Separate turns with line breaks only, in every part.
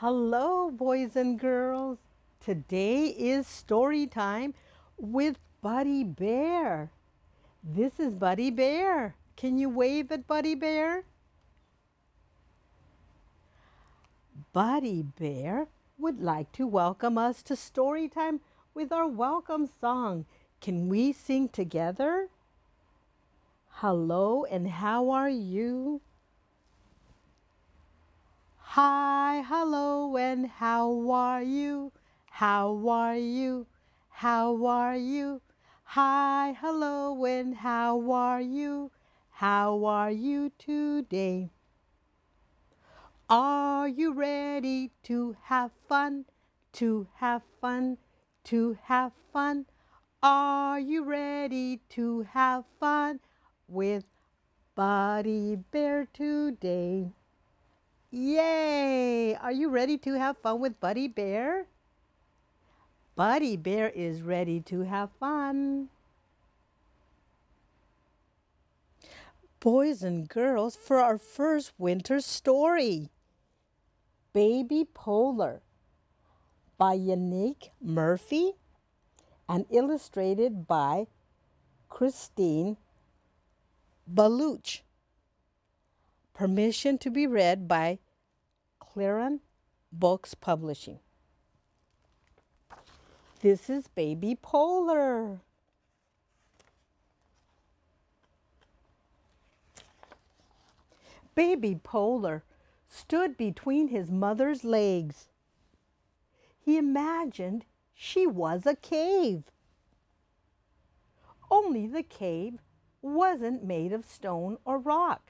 Hello, boys and girls. Today is story time with Buddy Bear. This is Buddy Bear. Can you wave at Buddy Bear? Buddy Bear would like to welcome us to story time with our welcome song. Can we sing together? Hello, and how are you? Hi, hello, and how are you? How are you? How are you? Hi, hello, and how are you? How are you today? Are you ready to have fun? To have fun? To have fun? Are you ready to have fun with Buddy Bear today? Yay! Are you ready to have fun with Buddy Bear? Buddy Bear is ready to have fun. Boys and girls, for our first winter story, Baby Polar by Yannick Murphy and illustrated by Christine Baluch. Permission to be read by Claren Books Publishing. This is Baby Polar. Baby Polar stood between his mother's legs. He imagined she was a cave. Only the cave wasn't made of stone or rock,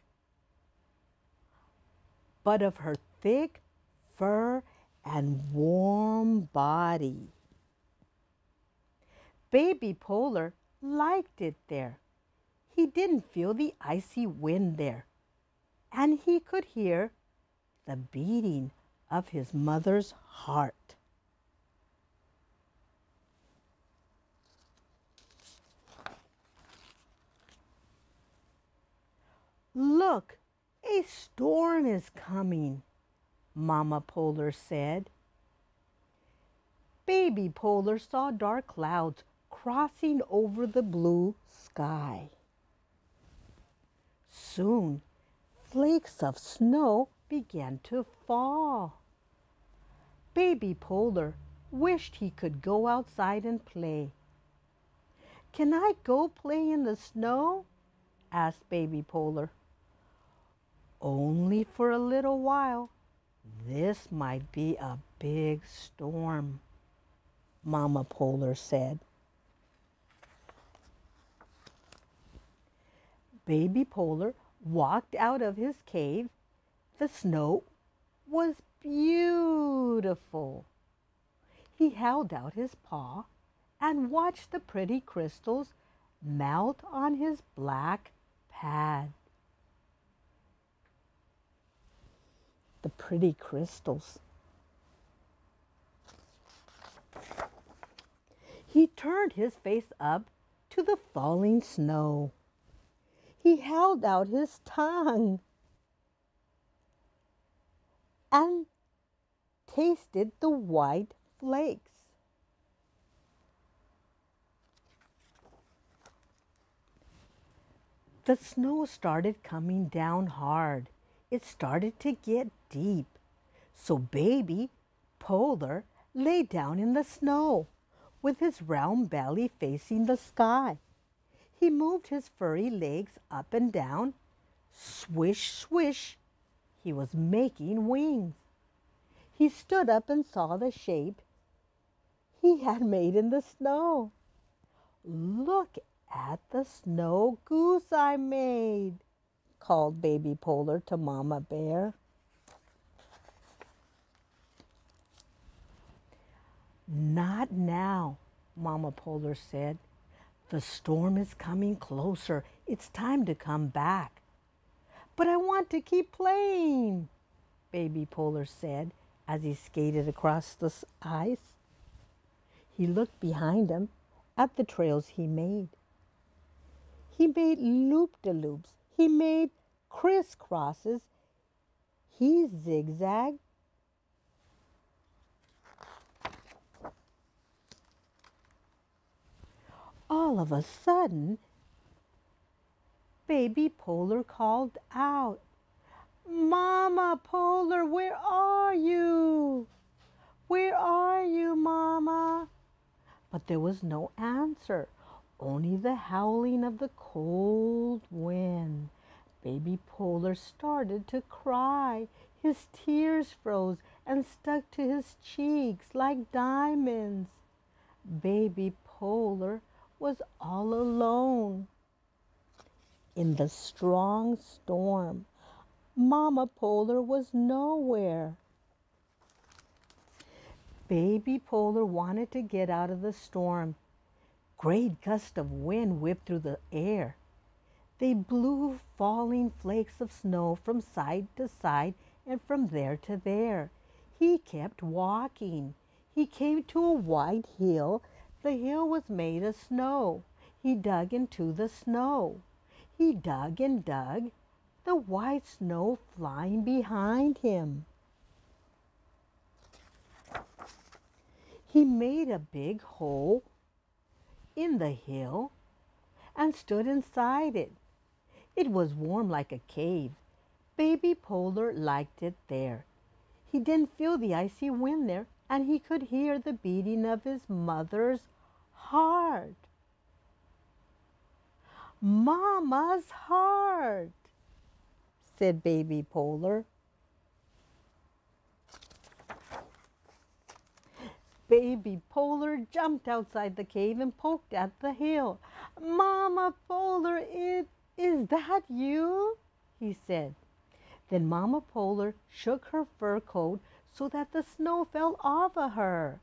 but of her thick fur and warm body. Baby Polar liked it there. He didn't feel the icy wind there, and he could hear the beating of his mother's heart. Look, a storm is coming, Mama Polar said. Baby Polar saw dark clouds crossing over the blue sky. Soon, flakes of snow began to fall. Baby Polar wished he could go outside and play. Can I go play in the snow? Asked Baby Polar. Only for a little while. This might be a big storm, Mama Polar said. Baby Polar walked out of his cave. The snow was beautiful. He held out his paw and watched the pretty crystals melt on his black pad. The pretty crystals. He turned his face up to the falling snow. He held out his tongue and tasted the white flakes. The snow started coming down hard. It started to get deep. So Baby Polar lay down in the snow with his round belly facing the sky. He moved his furry legs up and down. Swish, swish. He was making wings. He stood up and saw the shape he had made in the snow. Look at the snow goose I made, called Baby Polar to Mama Bear. Not now, Mama Polar said. The storm is coming closer. It's time to come back. But I want to keep playing, Baby Polar said as he skated across the ice. He looked behind him at the trails he made. He made loop-de-loops. He made crisscrosses. He zigzagged All of a sudden, Baby Polar called out, "Mama Polar, where are you? Where are you, Mama?" But there was no answer, only the howling of the cold wind. Baby Polar started to cry. His tears froze and stuck to his cheeks like diamonds. Baby Polar was all alone in the strong storm. Mama Polar was nowhere. Baby Polar wanted to get out of the storm. Great gusts of wind whipped through the air. They blew falling flakes of snow from side to side and from there to there. He kept walking. He came to a wide hill. The hill was made of snow. He dug into the snow. He dug and dug, the white snow flying behind him. He made a big hole in the hill and stood inside it. It was warm like a cave. Baby Polar liked it there. He didn't feel the icy wind there, and he could hear the beating of his mother's heart. "Mama's heart," said Baby Polar. Baby Polar jumped outside the cave and poked at the hill. "Mama Polar, is that you?" he said. Then Mama Polar shook her fur coat so that the snow fell off of her.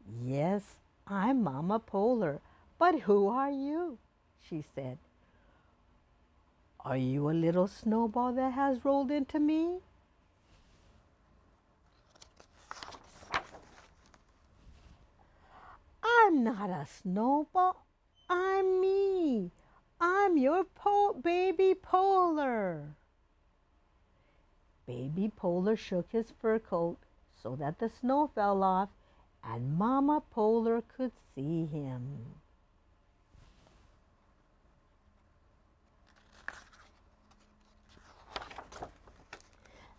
"Yes, I'm Mama Polar, but who are you?" she said. "Are you a little snowball that has rolled into me?" "I'm not a snowball. I'm me. I'm your Baby Polar." Baby Polar shook his fur coat so that the snow fell off, and Mama Polar could see him.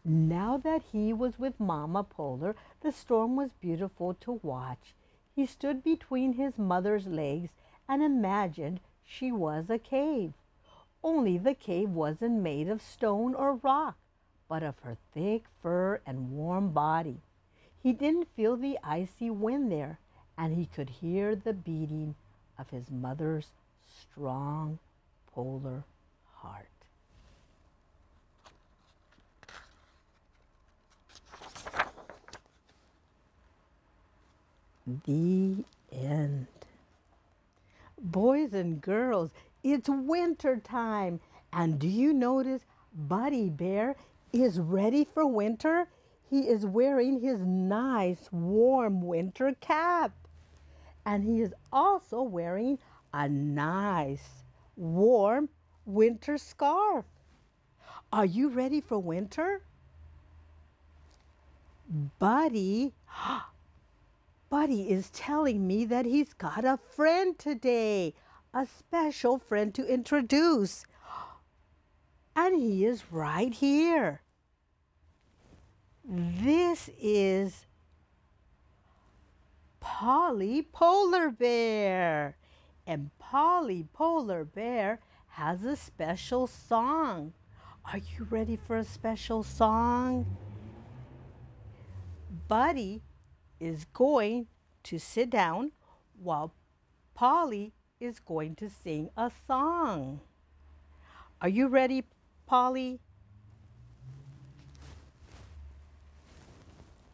Now that he was with Mama Polar, the storm was beautiful to watch. He stood between his mother's legs and imagined she was a cave. Only the cave wasn't made of stone or rock, but of her thick fur and warm body. He didn't feel the icy wind there, and he could hear the beating of his mother's strong polar heart. The end. Boys and girls, it's winter time. And do you notice Buddy Bear is ready for winter? He is wearing his nice warm winter cap. And he is also wearing a nice warm winter scarf. Are you ready for winter? Buddy is telling me that he's got a friend today, a special friend to introduce. And he is right here. This is Polly Polar Bear. And Polly Polar Bear has a special song. Are you ready for a special song? Buddy is going to sit down while Polly is going to sing a song. Are you ready, Polly?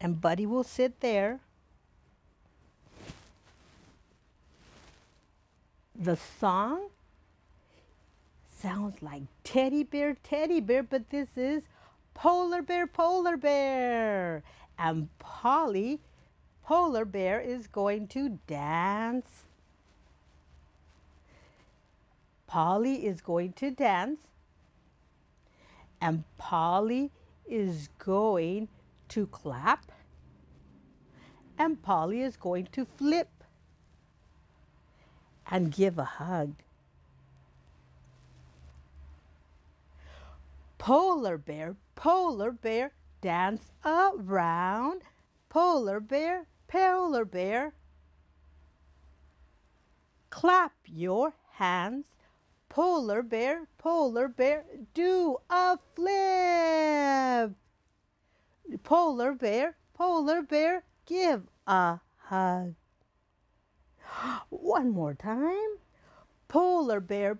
And Buddy will sit there. The song sounds like teddy bear, but this is Polar Bear. And Polly Polar Bear is going to dance. Polly is going to dance. And Polly is going to clap. And Polly is going to flip. and give a hug. Polar bear, dance around. Polar bear, clap your hands. Polar bear, do a flip. Polar bear, give a hug. One more time. Polar bear,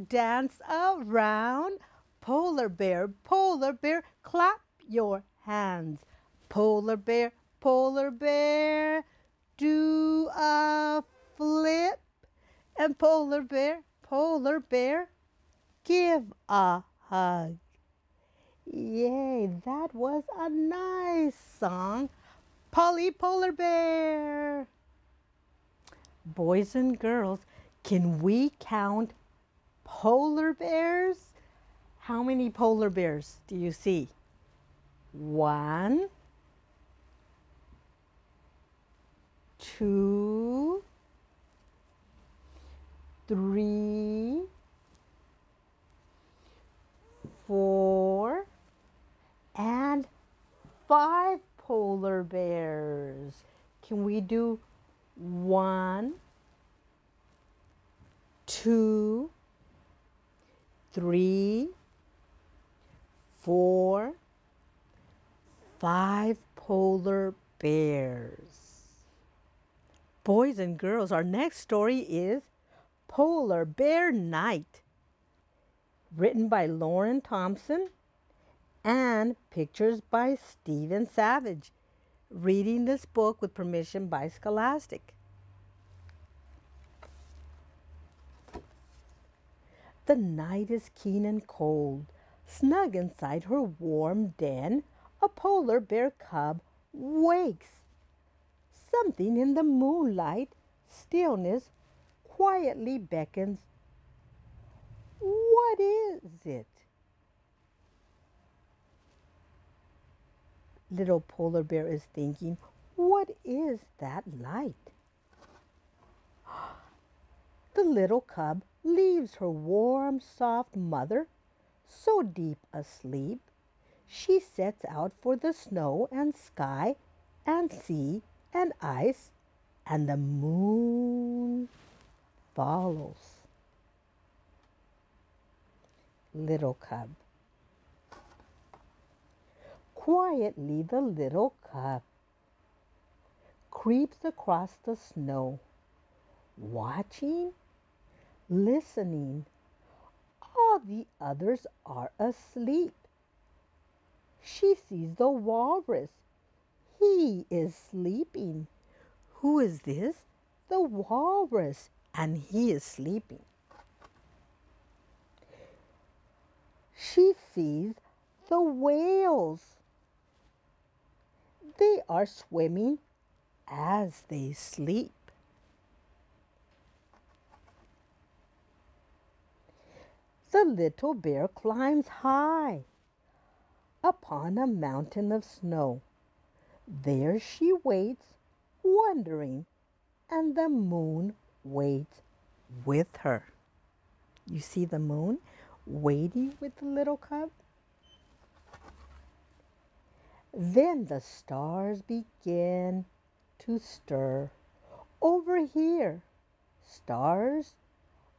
dance around. Polar bear, clap your hands. Polar bear, do a flip. And polar bear, give a hug. Yay, that was a nice song. Polly Polar Bear. Boys and girls, can we count polar bears? How many polar bears do you see? 1, 2, 3, 4, and 5 polar bears. Can we do 1, 2, 3, 4, 5 polar bears? Boys and girls, our next story is Polar Bear Night, written by Lauren Thompson and pictures by Stephen Savage. Reading this book with permission by Scholastic. The night is keen and cold. Snug inside her warm den, a polar bear cub wakes. Something in the moonlight, stillness, quietly beckons. What is it? Little polar bear is thinking, what is that light? The little cub leaves her warm, soft mother, so deep asleep. She sets out for the snow and sky and sea and ice, and the moon follows. Little cub. Quietly the little cub creeps across the snow, watching, listening. All the others are asleep. She sees the walrus. He is sleeping. Who is this? The walrus, and he is sleeping. She sees the whales. They are swimming as they sleep. The little bear climbs high upon a mountain of snow. There she waits, wondering, and the moon waits with her. You see the moon waiting with the little cub? Then the stars begin to stir. Over here, stars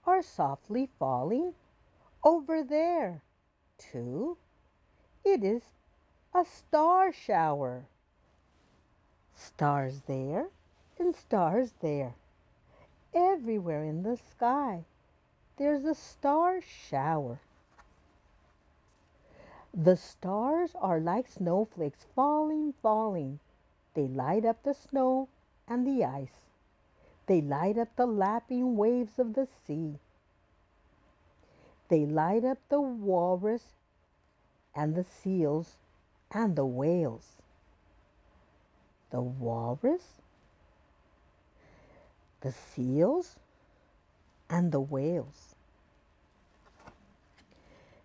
are softly falling. Over there, too, it is a star shower. Stars there and stars there. Everywhere in the sky, there's a star shower. The stars are like snowflakes falling, falling. They light up the snow and the ice. They light up the lapping waves of the sea. They light up the walrus and the seals and the whales. The walrus, the seals, and the whales.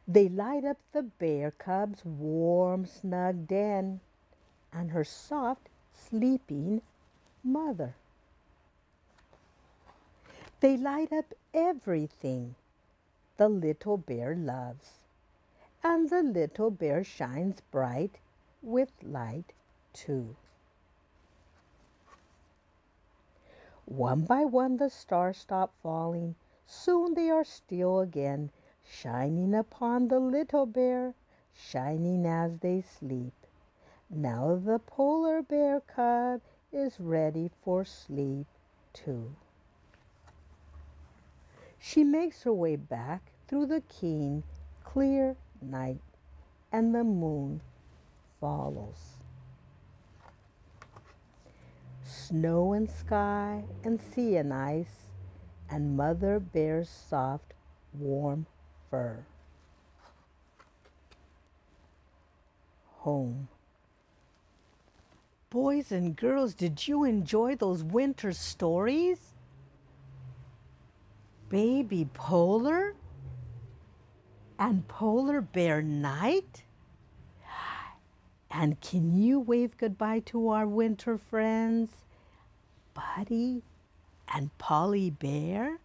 They light up the bear cub's warm, snug den and her soft, sleeping mother. They light up everything the little bear loves. And the little bear shines bright with light too. One by one the stars stop falling. Soon they are still again, shining upon the little bear, shining as they sleep. Now the polar bear cub is ready for sleep too. She makes her way back through the keen, clear night, and the moon follows. Snow and sky and sea and ice, and Mother Bear's soft, warm fur. Home. Boys and girls, did you enjoy those winter stories? Baby Polar and Polar Bear Night? And can you wave goodbye to our winter friends, Buddy and Polly Bear?